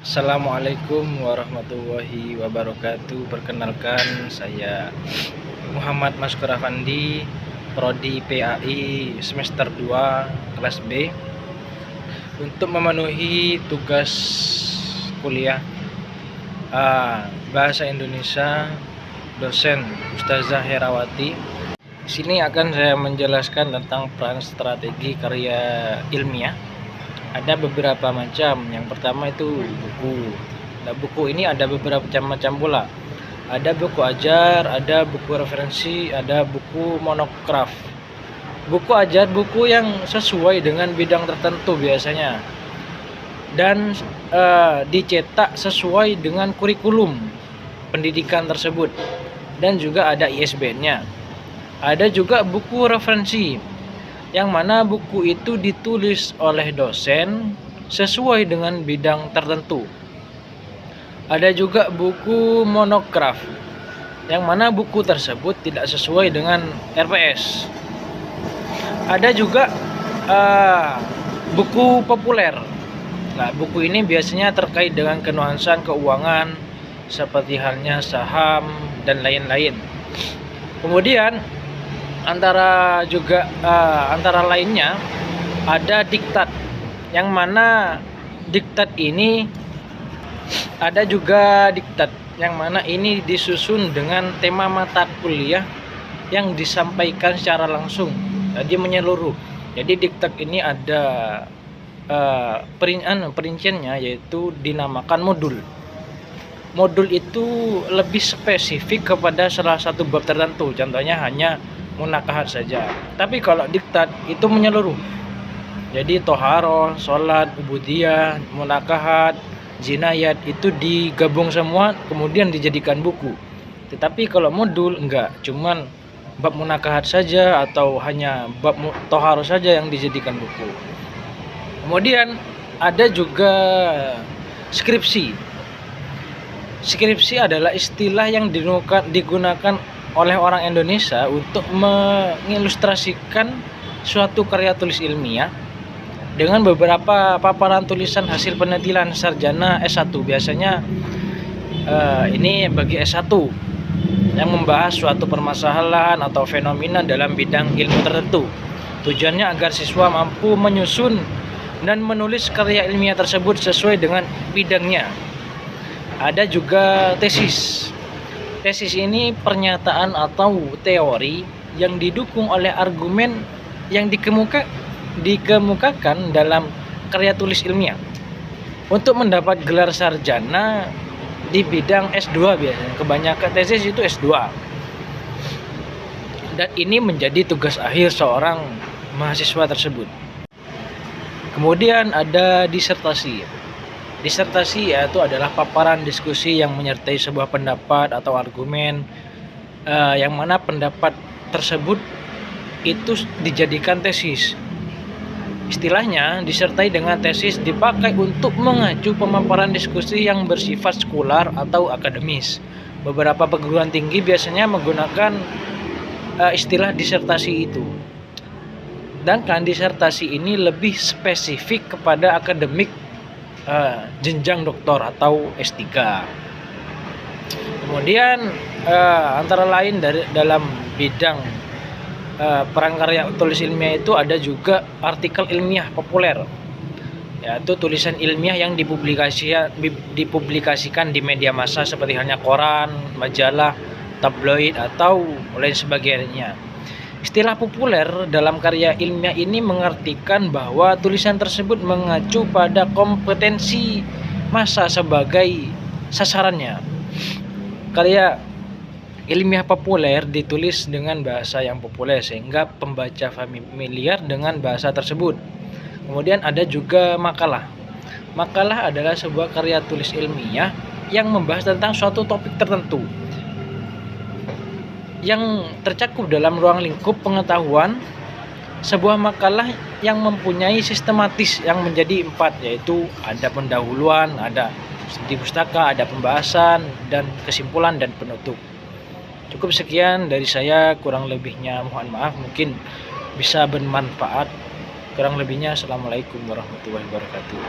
Assalamualaikum warahmatullahi wabarakatuh. Perkenalkan, saya Muhammad Maskur Afandi, Prodi PAI semester 2 kelas B. Untuk memenuhi tugas kuliah Bahasa Indonesia, dosen Ustazah Herawati. Di sini akan saya menjelaskan tentang peran strategi karya ilmiah. Ada beberapa macam. Yang pertama itu buku. Nah, buku ini ada beberapa macam pula. Ada buku ajar, ada buku referensi, ada buku monograf. Buku ajar, buku yang sesuai dengan bidang tertentu biasanya, dan dicetak sesuai dengan kurikulum pendidikan tersebut, dan juga ada ISBN-nya. Ada juga buku referensi, yang mana buku itu ditulis oleh dosen sesuai dengan bidang tertentu. Ada juga buku monograf, yang mana buku tersebut tidak sesuai dengan RPS. Ada juga buku populer. Nah, buku ini biasanya terkait dengan kenuansan keuangan, seperti halnya saham dan lain-lain. Kemudian antara lainnya ada diktat, yang mana diktat ini disusun dengan tema mata kuliah yang disampaikan secara langsung, jadi menyeluruh. Jadi diktat ini ada perinciannya, yaitu dinamakan modul. Modul itu lebih spesifik kepada salah satu bab tertentu, contohnya hanya munakahat saja. Tapi kalau diktat itu menyeluruh. Jadi toharoh, sholat, ubudiyah, munakahat, jinayat itu digabung semua kemudian dijadikan buku. Tetapi kalau modul enggak, cuman bab munakahat saja atau hanya bab toharoh saja yang dijadikan buku. Kemudian ada juga skripsi. Skripsi adalah istilah yang digunakan oleh orang Indonesia untuk mengilustrasikan suatu karya tulis ilmiah dengan beberapa paparan tulisan hasil penelitian sarjana S1. Biasanya ini bagi S1 yang membahas suatu permasalahan atau fenomena dalam bidang ilmu tertentu. Tujuannya agar siswa mampu menyusun dan menulis karya ilmiah tersebut sesuai dengan bidangnya. Ada juga tesis. Tesis ini pernyataan atau teori yang didukung oleh argumen yang dikemukakan dalam karya tulis ilmiah. Untuk mendapat gelar sarjana di bidang S2 biasanya, kebanyakan tesis itu S2. Dan ini menjadi tugas akhir seorang mahasiswa tersebut. Kemudian ada disertasi. Disertasi yaitu adalah paparan diskusi yang menyertai sebuah pendapat atau argumen, yang mana pendapat tersebut itu dijadikan tesis. Istilahnya, disertai dengan tesis dipakai untuk mengacu pemaparan diskusi yang bersifat sekular atau akademis. Beberapa perguruan tinggi biasanya menggunakan istilah disertasi itu. Sedangkan disertasi ini lebih spesifik kepada akademik jenjang doktor atau S3. Kemudian antara lain dalam bidang peran karya tulis ilmiah itu ada juga artikel ilmiah populer, yaitu tulisan ilmiah yang dipublikasikan di media massa seperti halnya koran, majalah, tabloid atau lain sebagainya. Istilah populer dalam karya ilmiah ini mengartikan bahwa tulisan tersebut mengacu pada kompetensi massa sebagai sasarannya. Karya ilmiah populer ditulis dengan bahasa yang populer sehingga pembaca familiar dengan bahasa tersebut. Kemudian ada juga makalah. Makalah adalah sebuah karya tulis ilmiah yang membahas tentang suatu topik tertentu yang tercakup dalam ruang lingkup pengetahuan. Sebuah makalah yang mempunyai sistematis yang menjadi 4, yaitu ada pendahuluan, ada studi pustaka, ada pembahasan, dan kesimpulan dan penutup. Cukup sekian dari saya, kurang lebihnya mohon maaf, mungkin bisa bermanfaat. Kurang lebihnya assalamualaikum warahmatullahi wabarakatuh.